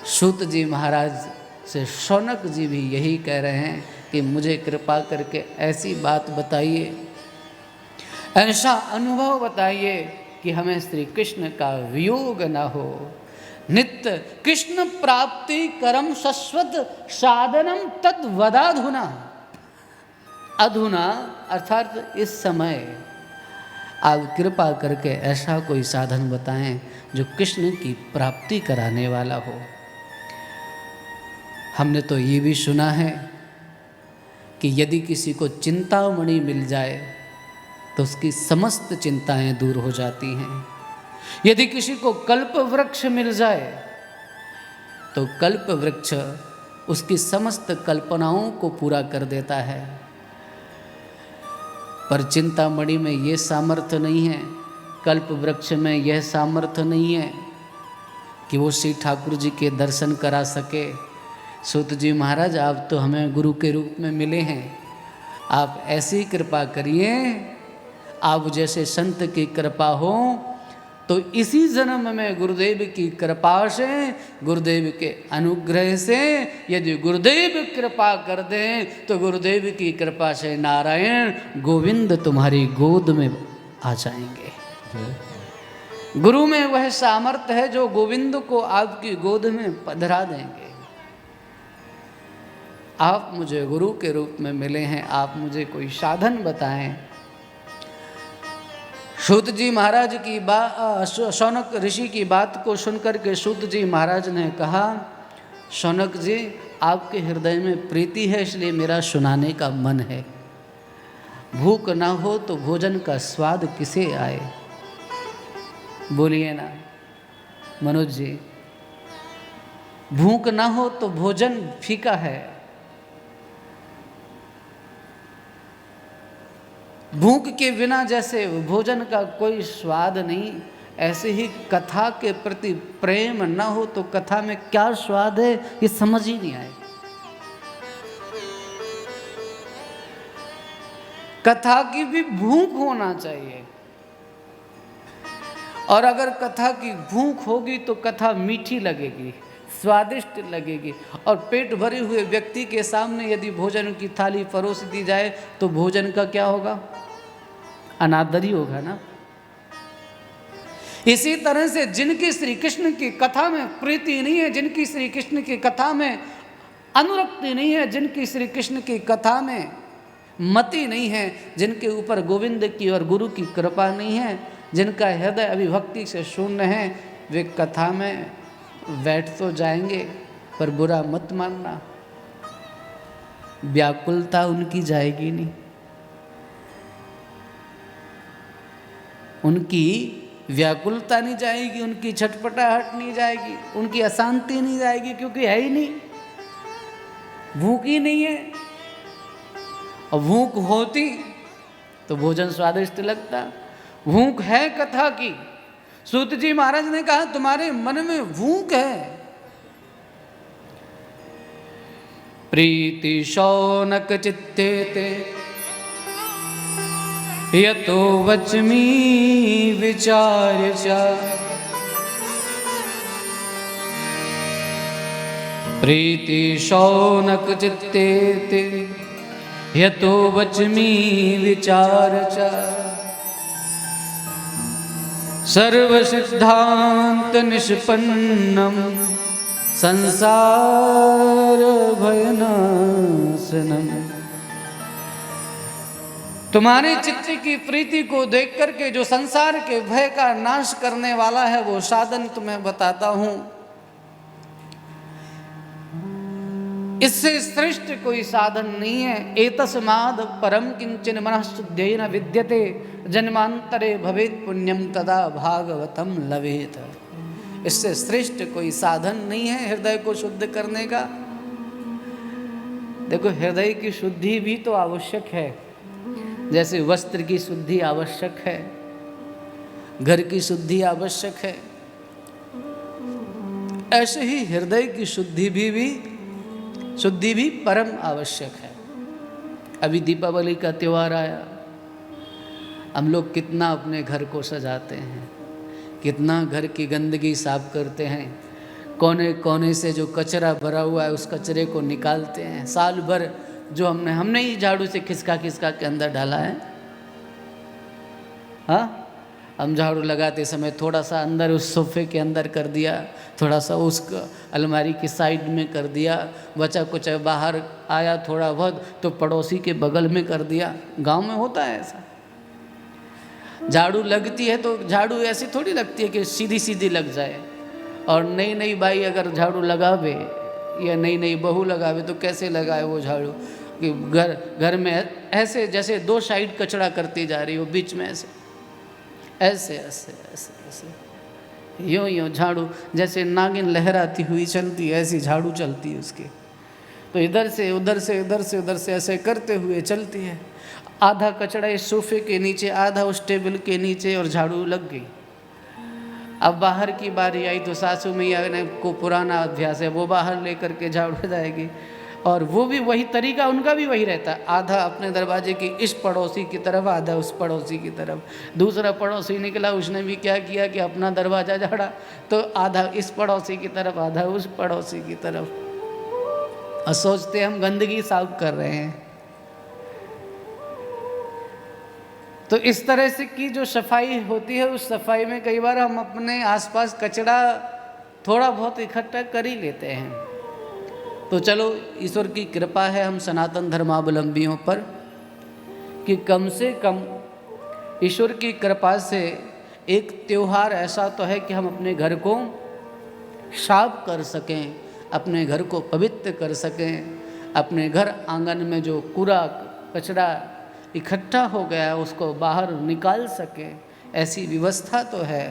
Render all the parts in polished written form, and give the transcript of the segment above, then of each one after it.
सूत जी महाराज से शौनक जी भी यही कह रहे हैं कि मुझे कृपा करके ऐसी बात बताइए, ऐसा अनुभव बताइए कि हमें श्री कृष्ण का वियोग न हो। नित्य कृष्ण प्राप्ति करम शश्वत साधनम तद वदाधुना। अधुना अर्थात इस समय आप कृपा करके ऐसा कोई साधन बताएं जो कृष्ण की प्राप्ति कराने वाला हो। हमने तो ये भी सुना है कि यदि किसी को चिंतामणि मिल जाए तो उसकी समस्त चिंताएं दूर हो जाती हैं। यदि किसी को कल्प वृक्ष मिल जाए तो कल्प वृक्ष उसकी समस्त कल्पनाओं को पूरा कर देता है। पर चिंतामणि में ये सामर्थ्य नहीं है, कल्प वृक्ष में यह सामर्थ्य नहीं है कि वो श्री ठाकुर जी के दर्शन करा सके। सूत जी महाराज, आप तो हमें गुरु के रूप में मिले हैं, आप ऐसी कृपा करिए, आप जैसे संत की कृपा हो तो इसी जन्म में गुरुदेव की कृपा से, गुरुदेव के अनुग्रह से, यदि गुरुदेव कृपा कर दें तो गुरुदेव की कृपा से नारायण गोविंद तुम्हारी गोद में आ जाएंगे। गुरु में वह सामर्थ्य है जो गोविंद को आपकी गोद में पधरा देंगे। आप मुझे गुरु के रूप में मिले हैं, आप मुझे कोई साधन बताएं। सूत जी महाराज की शौनक ऋषि की बात को सुनकर के सूत जी महाराज ने कहा, शौनक जी आपके हृदय में प्रीति है इसलिए मेरा सुनाने का मन है। भूख ना हो तो भोजन का स्वाद किसे आए, बोलिए ना मनोज जी। भूख ना हो तो भोजन फीका है, भूख के बिना जैसे भोजन का कोई स्वाद नहीं, ऐसे ही कथा के प्रति प्रेम न हो तो कथा में क्या स्वाद है ये समझ ही नहीं आए। कथा की भी भूख होना चाहिए, और अगर कथा की भूख होगी तो कथा मीठी लगेगी, स्वादिष्ट लगेगी। और पेट भरे हुए व्यक्ति के सामने यदि भोजन की थाली परोस दी जाए तो भोजन का क्या होगा, अनादर ही होगा ना। इसी तरह से जिनकी श्री कृष्ण की कथा में प्रीति नहीं है, जिनकी श्री कृष्ण की कथा में अनुरक्ति नहीं है, जिनकी श्री कृष्ण की कथा में मति नहीं है, जिनके ऊपर गोविंद की और गुरु की कृपा नहीं है, जिनका हृदय अभिभक्ति से शून्य है, वे कथा में बैठ तो जाएंगे पर बुरा मत मानना, व्याकुलता उनकी जाएगी नहीं, उनकी व्याकुलता नहीं जाएगी, उनकी छटपटाहट नहीं जाएगी, उनकी अशांति नहीं जाएगी, क्योंकि है ही नहीं, भूख ही नहीं है। और भूख होती तो भोजन स्वादिष्ट लगता। भूख है कथा की। सूत जी महाराज ने कहा तुम्हारे मन में भूख है। प्रीति शौनक चित्ते ते यतो वच्मि विचार्य च। प्रीति शौनक चित्ते ते यतो वच्मि विचार्य च। सर्व सिद्धांत निष्पन्नम संसार भयनाशनम। तुम्हारे चित्त की प्रीति को देख करके जो संसार के भय का नाश करने वाला है वो साधन तुम्हें बताता हूं। इससे श्रेष्ठ कोई साधन नहीं है। एतस्माद् परम किंचन मनःशुद्धेन विद्यते जन्मांतरे भवेत् पुण्यम तदा भागवतम लभेत। इससे श्रेष्ठ कोई साधन नहीं है हृदय को शुद्ध करने का। देखो, हृदय की शुद्धि भी तो आवश्यक है, जैसे वस्त्र की शुद्धि आवश्यक है, घर की शुद्धि आवश्यक है, ऐसे ही हृदय की शुद्धि भी परम आवश्यक है। अभी दीपावली का त्यौहार आया, हम लोग कितना अपने घर को सजाते हैं, कितना घर की गंदगी साफ करते हैं, कोने कोने से जो कचरा भरा हुआ है उस कचरे को निकालते हैं। साल भर जो हमने ही झाड़ू से खिसका खिसका के अंदर डाला है। हाँ, हम झाड़ू लगाते समय थोड़ा सा अंदर उस सोफे के अंदर कर दिया, थोड़ा सा उस अलमारी की साइड में कर दिया, बचा कुछ बाहर आया थोड़ा बहुत तो पड़ोसी के बगल में कर दिया। गांव में होता है ऐसा। झाड़ू लगती है तो झाड़ू ऐसी थोड़ी लगती है कि सीधी सीधी लग जाए। और नई नई बाई अगर झाड़ू लगावे या नई नई बहू लगावे तो कैसे लगाए वो झाड़ू कि घर में ऐसे जैसे दो साइड कचरा करती जा रही हो, बीच में ऐसे ऐसे ऐसे ऐसे ऐसे यूँ यूँ झाड़ू जैसे नागिन लहराती हुई चलती है, ऐसी झाड़ू चलती है उसकी। तो इधर से उधर से उधर से उधर से ऐसे करते हुए चलती है। आधा कचरा इस सोफे के नीचे, आधा उस टेबल के नीचे और झाड़ू लग गई। अब बाहर की बारी आई तो सासू मैया ने को पुराना अभ्यास है, वो बाहर लेकर के झाड़ू जाएगी और वो भी वही तरीका उनका भी वही रहता है। आधा अपने दरवाजे की इस पड़ोसी की तरफ, आधा उस पड़ोसी की तरफ। दूसरा पड़ोसी निकला, उसने भी क्या किया कि अपना दरवाज़ा झाड़ा, तो आधा इस पड़ोसी की तरफ, आधा उस पड़ोसी की तरफ। और सोचते हम गंदगी साफ कर रहे हैं। तो इस तरह से की जो सफाई होती है, उस सफाई में कई बार हम अपने आसपास कचरा थोड़ा बहुत इकट्ठा कर ही लेते हैं। तो चलो, ईश्वर की कृपा है हम सनातन धर्मावलंबियों पर कि कम से कम ईश्वर की कृपा से एक त्यौहार ऐसा तो है कि हम अपने घर को साफ कर सकें, अपने घर को पवित्र कर सकें, अपने घर आंगन में जो कूड़ा कचरा इकट्ठा हो गया उसको बाहर निकाल सके, ऐसी व्यवस्था तो है।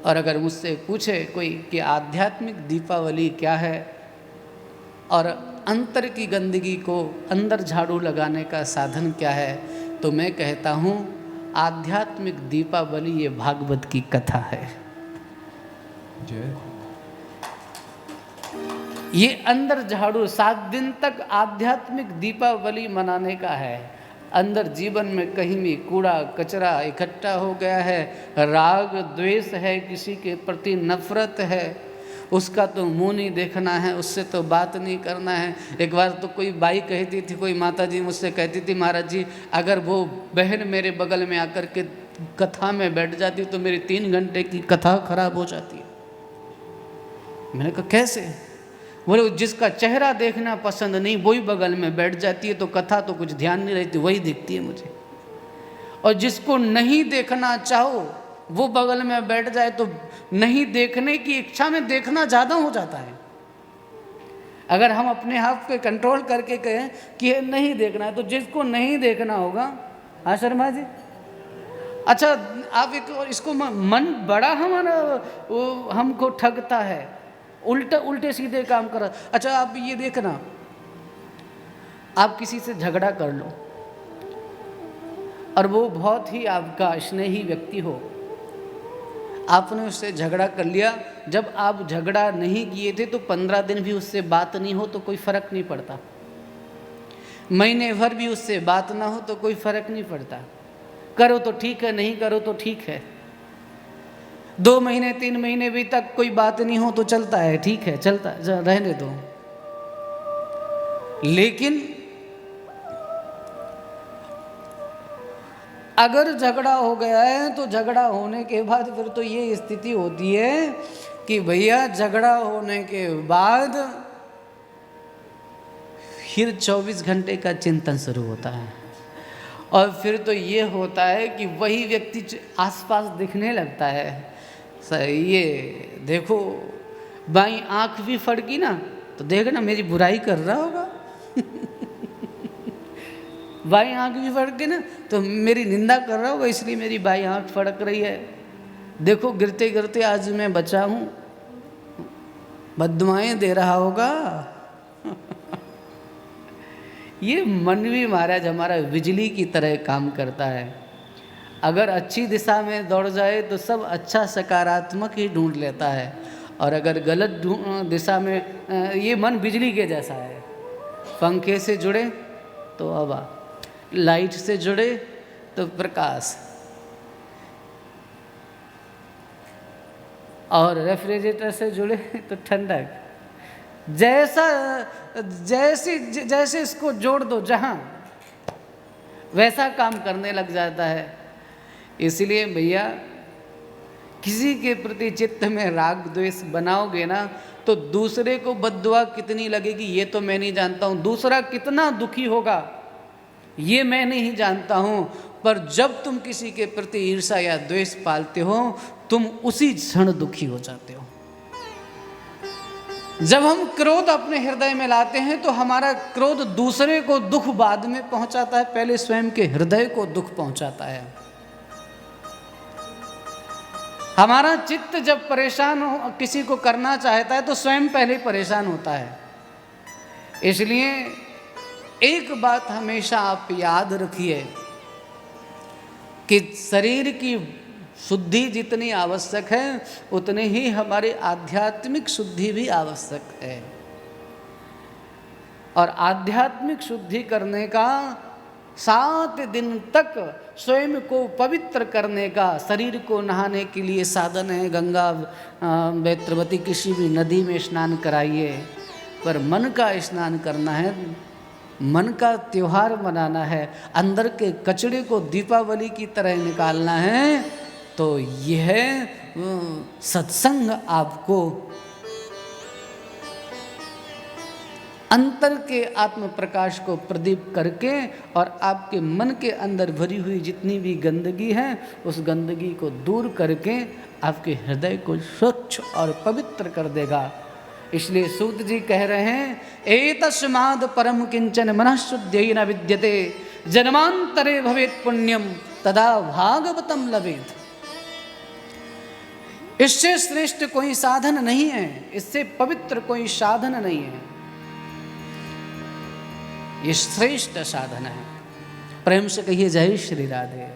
और अगर मुझसे पूछे कोई कि आध्यात्मिक दीपावली क्या है और अंतर की गंदगी को अंदर झाड़ू लगाने का साधन क्या है, तो मैं कहता हूँ आध्यात्मिक दीपावली ये भागवत की कथा है। ये अंदर झाड़ू 7 दिन तक आध्यात्मिक दीपावली मनाने का है। अंदर जीवन में कहीं भी कूड़ा कचरा इकट्ठा हो गया है, राग द्वेष है, किसी के प्रति नफरत है, उसका तो मुंह नहीं देखना है, उससे तो बात नहीं करना है। एक बार तो कोई बाई कहती थी, कोई माता जी मुझसे कहती थी, महाराज जी अगर वो बहन मेरे बगल में आकर के कथा में बैठ जाती तो मेरी 3 घंटे की कथा खराब हो जाती है। मैंने कहा कैसे? बोले जिसका चेहरा देखना पसंद नहीं वही बगल में बैठ जाती है, तो कथा तो कुछ ध्यान नहीं रहती, वही दिखती है मुझे। और जिसको नहीं देखना चाहो वो बगल में बैठ जाए तो नहीं देखने की इच्छा में देखना ज़्यादा हो जाता है। अगर हम अपने आप को कंट्रोल करके कहें कि ये नहीं देखना है, तो जिसको नहीं देखना होगा, हाँ शर्मा जी, अच्छा आप इसको मन बड़ा हमारा हमको ठगता है, उल्टे सीधे काम कर। अच्छा आप ये देखना, आप किसी से झगड़ा कर लो और वो बहुत ही आपका स्नेही व्यक्ति हो, आपने उससे झगड़ा कर लिया। जब आप झगड़ा नहीं किए थे तो 15 दिन भी उससे बात नहीं हो तो कोई फर्क नहीं पड़ता, महीने भर भी उससे बात ना हो तो कोई फर्क नहीं पड़ता। करो तो ठीक है, नहीं करो तो ठीक है। 2 महीने 3 महीने भी तक कोई बात नहीं हो तो चलता है, ठीक है, चलता रहने दो। लेकिन अगर झगड़ा हो गया है तो झगड़ा होने के बाद फिर तो ये स्थिति होती है कि भैया झगड़ा होने के बाद फिर 24 घंटे का चिंतन शुरू होता है। और फिर तो ये होता है कि वही व्यक्ति आसपास दिखने लगता है। ये देखो बाई आंख भी फड़की ना तो देखना मेरी बुराई कर रहा होगा बाई आंख भी फड़के ना तो मेरी निंदा कर रहा होगा, इसलिए मेरी बाई आंख फड़क रही है। देखो गिरते गिरते आज मैं बचा हूँ, बददुआएं दे रहा होगा ये मन भी महाराज हमारा बिजली की तरह काम करता है। अगर अच्छी दिशा में दौड़ जाए तो सब अच्छा सकारात्मक ही ढूंढ लेता है, और अगर गलत दिशा में, ये मन बिजली के जैसा है। पंखे से जुड़े तो हवा, लाइट से जुड़े तो प्रकाश। और रेफ्रिजरेटर से जुड़े तो ठंडक। जैसा जैसे इसको जोड़ दो जहाँ, वैसा काम करने लग जाता है। इसलिए भैया किसी के प्रति चित्त में राग द्वेष बनाओगे ना तो दूसरे को बद्दुआ कितनी लगेगी ये तो मैं नहीं जानता हूँ, दूसरा कितना दुखी होगा ये मैं नहीं जानता हूँ, पर जब तुम किसी के प्रति ईर्ष्या या द्वेष पालते हो तुम उसी क्षण दुखी हो जाते हो। जब हम क्रोध अपने हृदय में लाते हैं तो हमारा क्रोध दूसरे को दुख बाद में पहुंचाता है, पहले स्वयं के हृदय को दुख पहुंचाता है। हमारा चित्त जब परेशान हो किसी को करना चाहता है तो स्वयं पहले परेशान होता है। इसलिए एक बात हमेशा आप याद रखिए कि शरीर की शुद्धि जितनी आवश्यक है उतनी ही हमारी आध्यात्मिक शुद्धि भी आवश्यक है। और आध्यात्मिक शुद्धि करने का 7 दिन तक स्वयं को पवित्र करने का, शरीर को नहाने के लिए साधन है, गंगा वेत्रवती किसी भी नदी में स्नान कराइए, पर मन का स्नान करना है, मन का त्योहार मनाना है, अंदर के कचड़े को दीपावली की तरह निकालना है। तो यह सत्संग आपको अंतर के आत्म प्रकाश को प्रदीप करके और आपके मन के अंदर भरी हुई जितनी भी गंदगी है उस गंदगी को दूर करके आपके हृदय को स्वच्छ और पवित्र कर देगा। इसलिए सूत जी कह रहे हैं, एतस्माद् परम किंचन मनःशुद्ध्यै न विद्यते जन्मांतरे भवेत् पुण्यम तदा भागवतम लभेत। इससे श्रेष्ठ कोई साधन नहीं है, इससे पवित्र कोई साधन नहीं है, ये श्रेष्ठ साधन है। प्रेम से कहिए जय श्री राधे।